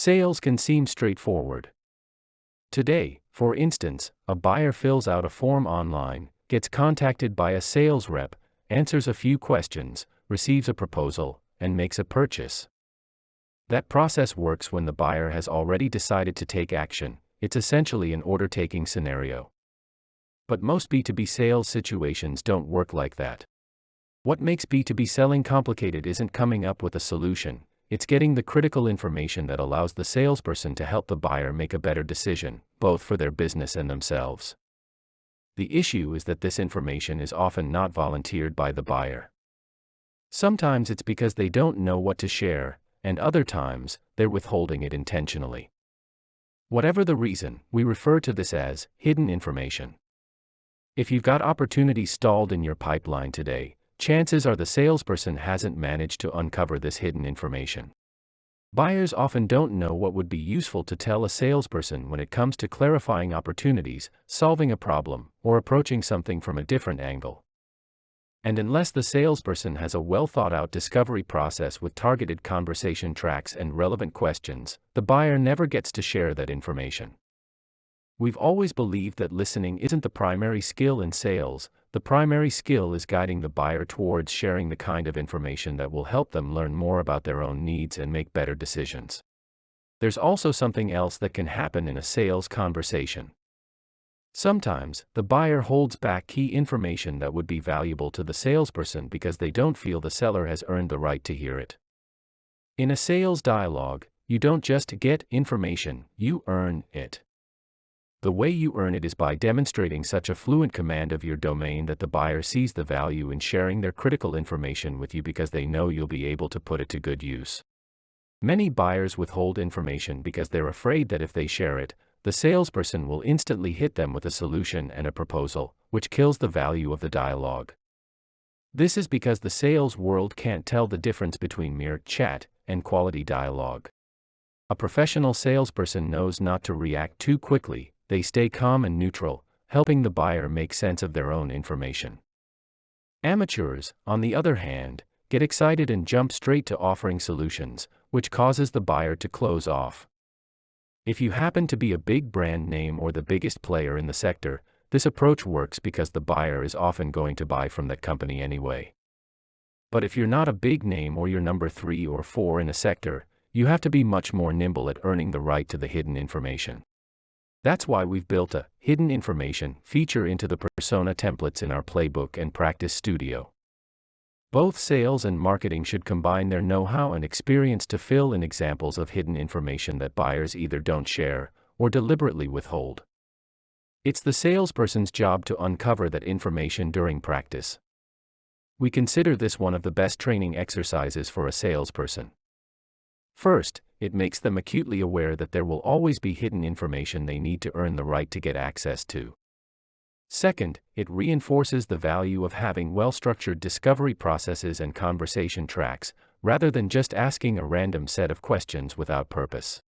Sales can seem straightforward. Today, for instance, a buyer fills out a form online, gets contacted by a sales rep, answers a few questions, receives a proposal, and makes a purchase. That process works when the buyer has already decided to take action. It's essentially an order-taking scenario. But most B2B sales situations don't work like that. What makes B2B selling complicated isn't coming up with a solution, it's getting the critical information that allows the salesperson to help the buyer make a better decision, both for their business and themselves. The issue is that this information is often not volunteered by the buyer. Sometimes it's because they don't know what to share, and other times, they're withholding it intentionally. Whatever the reason, we refer to this as hidden information. If you've got opportunities stalled in your pipeline today, chances are the salesperson hasn't managed to uncover this hidden information. Buyers often don't know what would be useful to tell a salesperson when it comes to clarifying opportunities, solving a problem, or approaching something from a different angle. And unless the salesperson has a well-thought-out discovery process with targeted conversation tracks and relevant questions, the buyer never gets to share that information. We've always believed that listening isn't the primary skill in sales. The primary skill is guiding the buyer towards sharing the kind of information that will help them learn more about their own needs and make better decisions. There's also something else that can happen in a sales conversation. Sometimes, the buyer holds back key information that would be valuable to the salesperson because they don't feel the seller has earned the right to hear it. In a sales dialogue, you don't just get information, you earn it. The way you earn it is by demonstrating such a fluent command of your domain that the buyer sees the value in sharing their critical information with you because they know you'll be able to put it to good use. Many buyers withhold information because they're afraid that if they share it, the salesperson will instantly hit them with a solution and a proposal, which kills the value of the dialogue. This is because the sales world can't tell the difference between mere chat and quality dialogue. A professional salesperson knows not to react too quickly. They stay calm and neutral, helping the buyer make sense of their own information. Amateurs, on the other hand, get excited and jump straight to offering solutions, which causes the buyer to close off. If you happen to be a big brand name or the biggest player in the sector, this approach works because the buyer is often going to buy from that company anyway. But if you're not a big name or you're number 3 or 4 in a sector, you have to be much more nimble at earning the right to the hidden information. That's why we've built a hidden information feature into the persona templates in our playbook and practice studio. Both sales and marketing should combine their know-how and experience to fill in examples of hidden information that buyers either don't share or deliberately withhold. It's the salesperson's job to uncover that information during practice. We consider this one of the best training exercises for a salesperson. First, it makes them acutely aware that there will always be hidden information they need to earn the right to get access to. Second, it reinforces the value of having well-structured discovery processes and conversation tracks, rather than just asking a random set of questions without purpose.